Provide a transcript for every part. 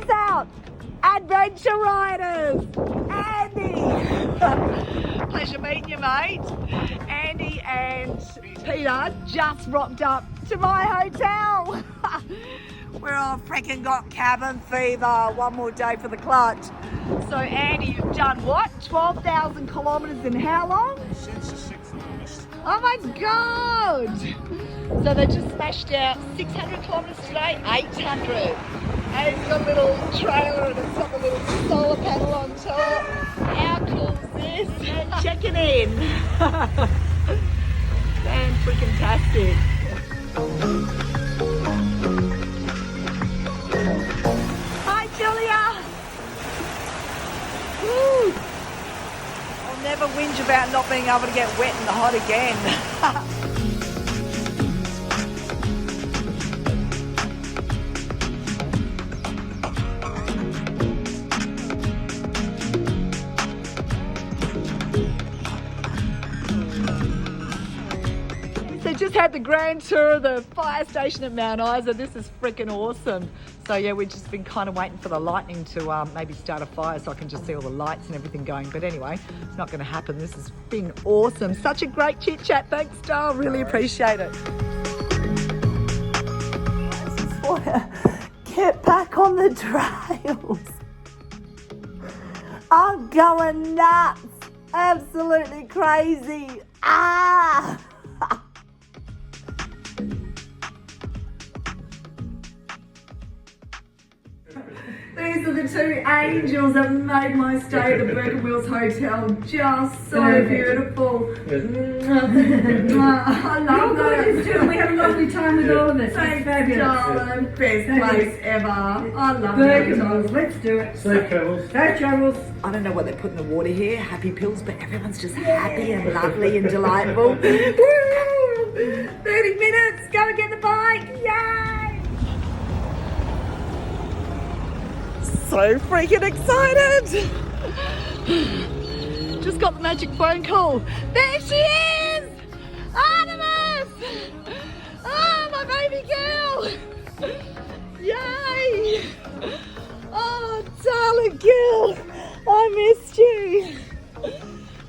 this out. Adventure Riders. Andy. Pleasure meeting you, mate. Andy and Peter just rocked up to my hotel. We're all freaking got cabin fever. One more day for the clutch. So Andy, you've done what? 12,000 kilometres in how long? Since the 6th of August. Oh my God! So they just smashed out 600 kilometres today, 800. And it's got a little trailer and it's got a little solar panel on top. How cool is this? And checking in. Fan-freaking-tastic. Hi, Julia. Woo. I'll never whinge about not being able to get wet in the hot again. Just had the grand tour of the fire station at Mount Isa. This is freaking awesome. So yeah, we've just been kind of waiting for the lightning to maybe start a fire so I can just see all the lights and everything going. But anyway, it's not going to happen. This has been awesome. Such a great chit chat. Thanks, Dar. Really appreciate it. I just want to get back on the trails. I'm going nuts. Absolutely crazy. Ah! These are the two angels that made my stay at the Burke Wills Hotel just so beautiful. I love that. We had a lovely time with all of us. Thanks, darling. Best place ever. I love Burke it. Wills, let's do it. Safe travels. Safe travels. I don't know what they put in the water here, happy pills, but everyone's just happy and lovely and delightful. Woo! 30 minutes, go and get the bike. Yay! So freaking excited! Just got the magic phone call. There she is! Artemis! Oh, my baby girl! Yay! Oh, darling girl! I missed you!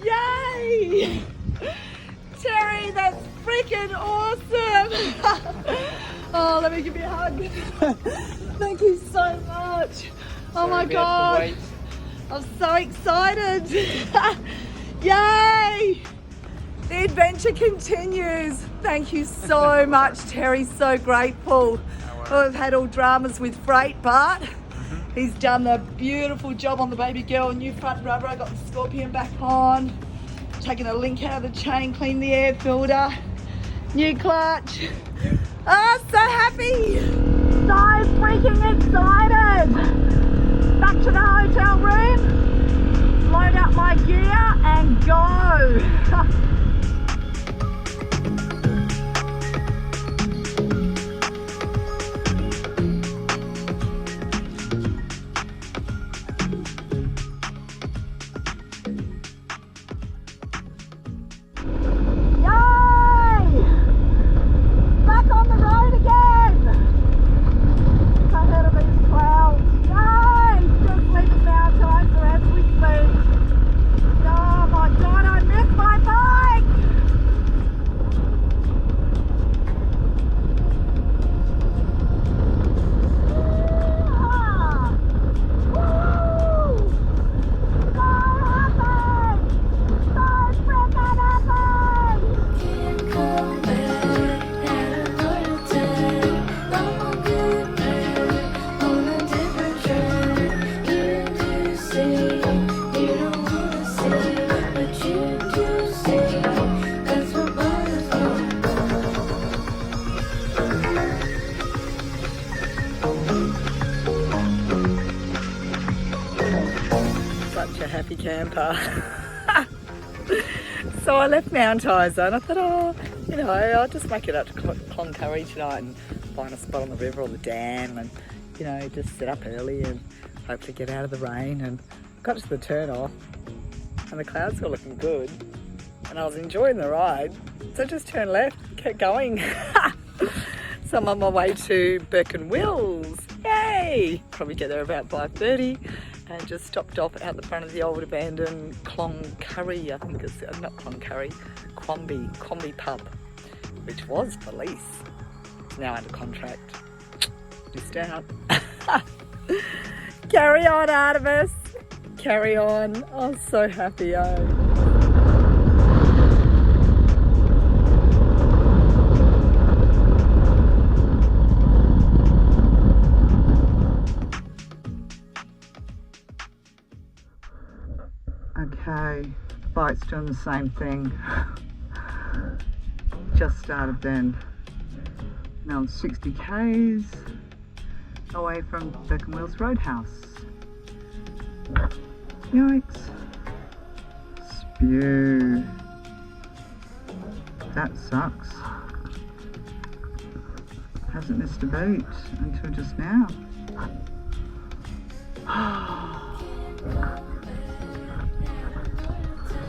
Yay! Terry, that's freaking awesome! Oh, let me give you a hug. Thank you so much. Oh my God, I'm so excited. Yay! The adventure continues. Thank you so much, Terry, so grateful. We've had all dramas with freight, but he's done the beautiful job on the baby girl. New front rubber, I got the Scorpion back on. Taking a link out of the chain, cleaned the air filter. New clutch. Oh, so happy. So freaking excited. Back to the hotel room, load up my gear and go. Yay! Back on the road again. Ahead of these clouds. Yay! Just leaving Mount Isa as we speak. Oh my God, I missed my bike! Yeehaw! Woo! So happy! So freaking happy! Can't come back, had another time. I'm a good man, on a different track. You do say, you don't wanna say, but you do say, that's what bothers me. Such a happy camper. So I left Mount Isa and I thought, oh, you know, I'll just make it up to Cloncurry tonight and find a spot on the river or the dam and, you know, just sit up early and hopefully get out of the rain. And got to the turn off and the clouds were looking good and I was enjoying the ride. So I just turned left, kept going. So I'm on my way to Burke Wills. Yay! day. Probably get there about 5:30, and just stopped off out the front of the old abandoned Cloncurry, I think it's, not Cloncurry, Quamby pub, which was for lease. It's now under contract. Missed out. Carry on, Artemis. Carry on. I'm so happy, Okay, bike's doing the same thing. Just started then. Now I'm 60 k's away from Burke Wills Roadhouse. Yikes. Spew. That sucks. Hasn't missed a beat until just now.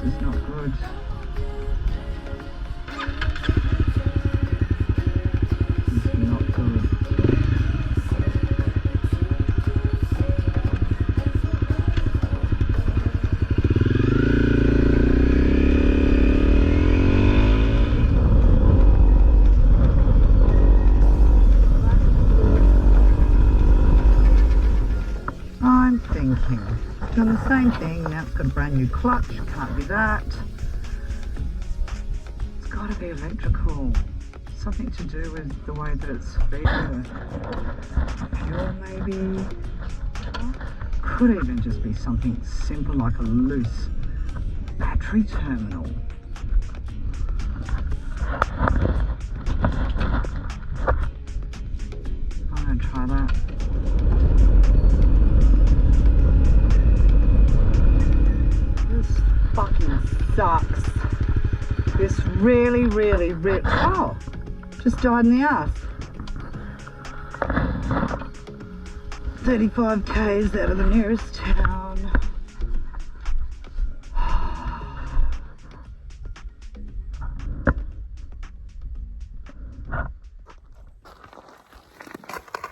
This is not good. This is not good. I'm thinking, doing the same thing, now it's got a brand new clutch, can't be that. It's got to be electrical, something to do with the way that it's feeding the fuel maybe. Could even just be something simple like a loose battery terminal. I'm going to try that. Fucking sucks. This really, oh, just died in the ass. 35 k's out of the nearest town.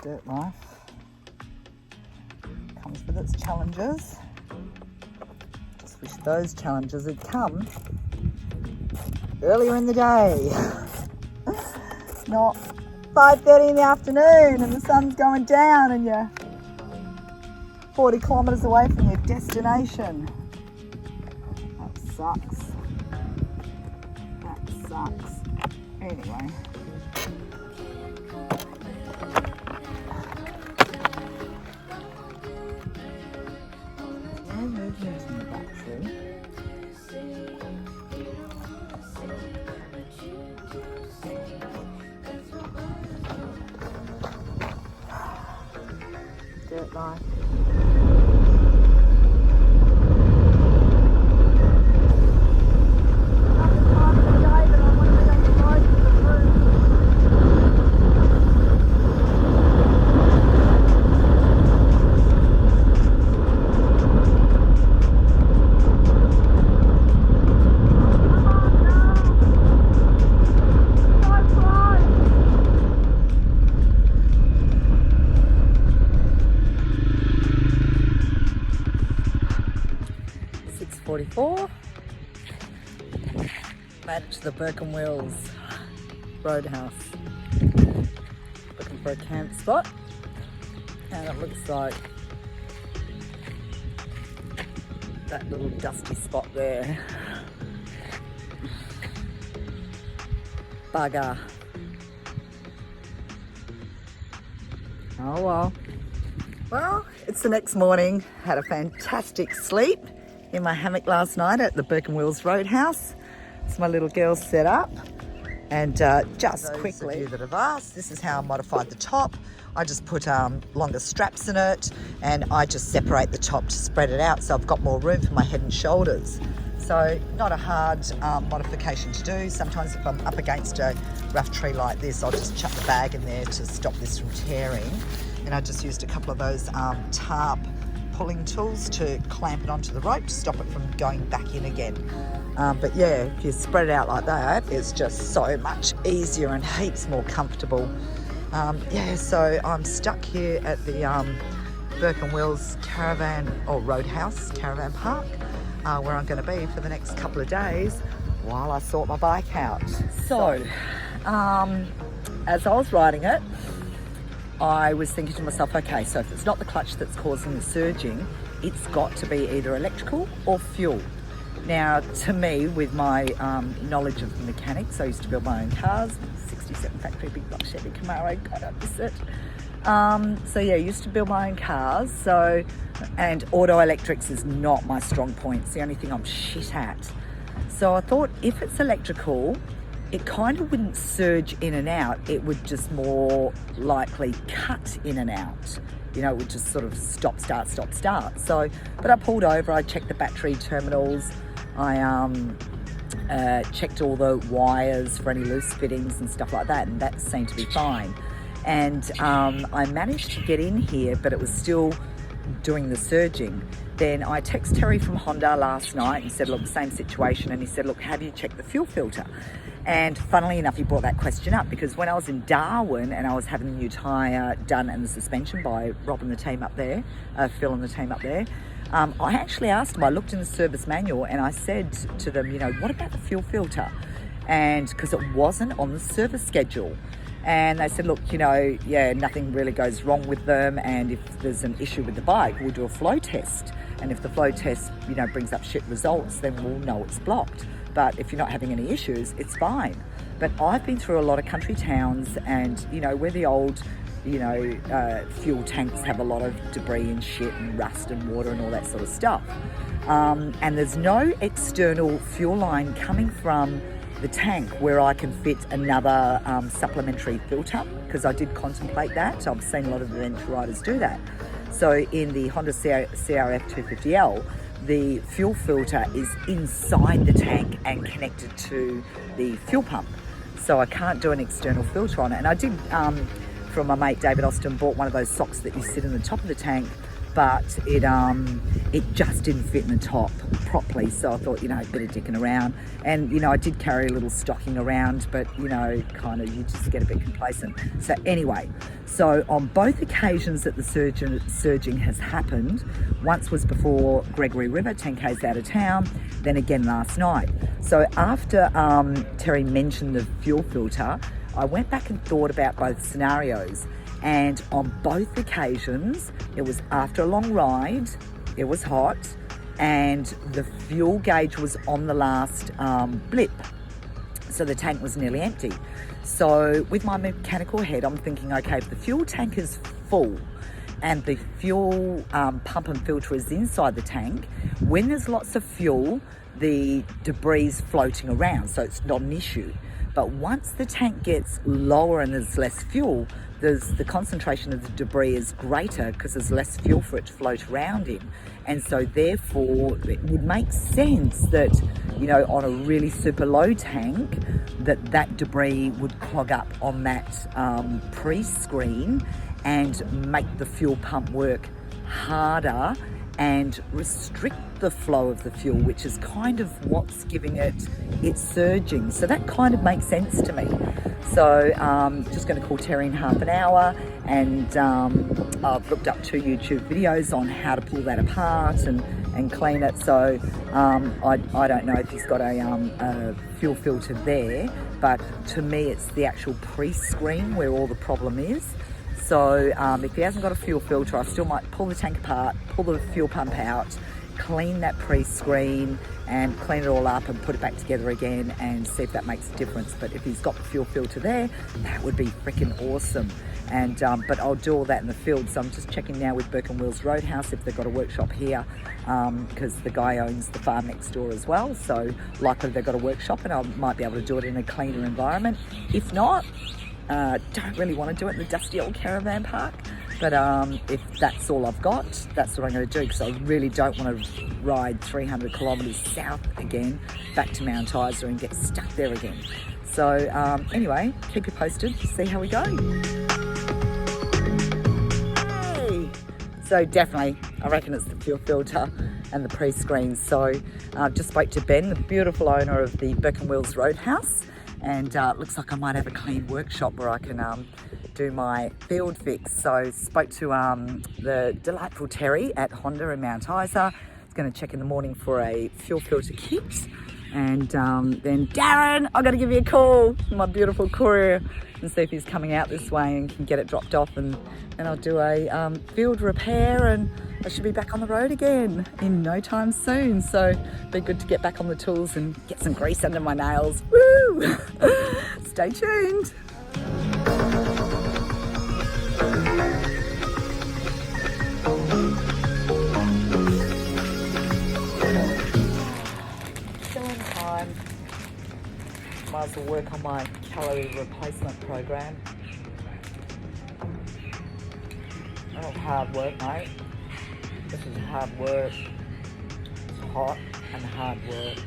Dirt life comes with its challenges. Wish those challenges had come earlier in the day, not 5:30 in the afternoon and the sun's going down and you're 40 kilometres away from your destination. That sucks. That sucks. Anyway. Dirt life. Made it to the Burke Wills Roadhouse. Looking for a camp spot, and it looks like that little dusty spot there. Bugger. Oh well. Well, it's the next morning. Had a fantastic sleep in my hammock last night at the Burke Wills Roadhouse. It's my little girl set up. And just quickly, those of you that have asked, this is how I modified the top. I just put longer straps in it, and I just separate the top to spread it out so I've got more room for my head and shoulders. So not a hard modification to do. Sometimes if I'm up against a rough tree like this, I'll just chuck the bag in there to stop this from tearing. And I just used a couple of those tarp pulling tools to clamp it onto the rope to stop it from going back in again. But yeah, if you spread it out like that, it's just so much easier and heaps more comfortable. Yeah, so I'm stuck here at the Burke Wills Roadhouse caravan park, where I'm going to be for the next couple of days while I sort my bike out. So, as I was riding it, I was thinking to myself, okay, so if it's not the clutch that's causing the surging, it's got to be either electrical or fuel. Now, to me, with my knowledge of mechanics, I used to build my own cars, 67 factory, big block Chevy Camaro, God, I miss it. So yeah, I used to build my own cars, and auto electrics is not my strong point. It's the only thing I'm shit at. So I thought if it's electrical, it kind of wouldn't surge in and out. It would just more likely cut in and out. You know, it would just sort of stop, start, stop, start. So, but I pulled over, I checked the battery terminals, I checked all the wires for any loose fittings and stuff like that, and that seemed to be fine. And I managed to get in here, but it was still doing the surging. Then I texted Terry from Honda last night and said, look, same situation. And he said, look, have you checked the fuel filter? And funnily enough, he brought that question up because when I was in Darwin and I was having the new tyre done and the suspension by Rob and the team up there, Phil and the team up there, I actually asked them, I looked in the service manual and I said to them, you know, what about the fuel filter? And because it wasn't on the service schedule. And they said, look, you know, yeah, nothing really goes wrong with them. And if there's an issue with the bike, we'll do a flow test. And if the flow test, you know, brings up shit results, then we'll know it's blocked. But if you're not having any issues, it's fine. But I've been through a lot of country towns and, you know, where the old, you know, fuel tanks have a lot of debris and shit and rust and water and all that sort of stuff. And there's no external fuel line coming from the tank where I can fit another supplementary filter, because I did contemplate that. I've seen a lot of adventure riders do that. So in the Honda CRF250L, the fuel filter is inside the tank and connected to the fuel pump. So I can't do an external filter on it. And I did, from my mate David Austin, bought one of those socks that you sit in the top of the tank, but it just didn't fit in the top properly. So I thought, you know, a bit of dicking around. And, you know, I did carry a little stocking around, but, you know, kind of, you just get a bit complacent. So anyway, so on both occasions that the surging has happened, once was before Gregory River, 10 k's out of town, then again last night. So after Terry mentioned the fuel filter, I went back and thought about both scenarios. And on both occasions, it was after a long ride, it was hot, and the fuel gauge was on the last blip. So the tank was nearly empty. So with my mechanical head, I'm thinking, okay, if the fuel tank is full and the fuel pump and filter is inside the tank, when there's lots of fuel, the debris is floating around, so it's not an issue. But once the tank gets lower and there's less fuel, the concentration of the debris is greater because there's less fuel for it to float around in. And so therefore it would make sense that, you know, on a really super low tank, that debris would clog up on that pre-screen and make the fuel pump work harder and restrict the flow of the fuel, which is kind of what's giving it its surging. So that kind of makes sense to me. So just going to call Terry in half an hour, and I've looked up 2 YouTube videos on how to pull that apart and clean it. So I don't know if he's got a fuel filter there, but to me it's the actual pre-screen where all the problem is. So if he hasn't got a fuel filter, I still might pull the tank apart, pull the fuel pump out, clean that pre-screen and clean it all up and put it back together again and see if that makes a difference. But if he's got the fuel filter there, that would be freaking awesome. And but I'll do all that in the field. So I'm just checking now with Burke Wills Roadhouse if they've got a workshop here, because the guy owns the farm next door as well. So likely they've got a workshop and I might be able to do it in a cleaner environment. If not, don't really want to do it in the dusty old caravan park, but if that's all I've got, that's what I'm going to do, because I really don't want to ride 300 kilometres south again back to Mount Isa and get stuck there again. So anyway, keep you posted, see how we go. Hey! So definitely, I reckon it's the fuel filter and the pre-screen. So just spoke to Ben, the beautiful owner of the Burke Wills Roadhouse, and looks like I might have a clean workshop where I can do my field fix. So spoke to the delightful Terry at Honda in Mount Isa. It's going to check in the morning for a fuel filter kit. And then Darren, I've got to give you a call, my beautiful courier, and see if he's coming out this way and can get it dropped off, and I'll do a field repair, and I should be back on the road again in no time soon. So it'd be good to get back on the tools and get some grease under my nails. Woo! Stay tuned. Might as well work on my calorie replacement program. Oh, hard work, mate. This is hard work. It's hot and hard work.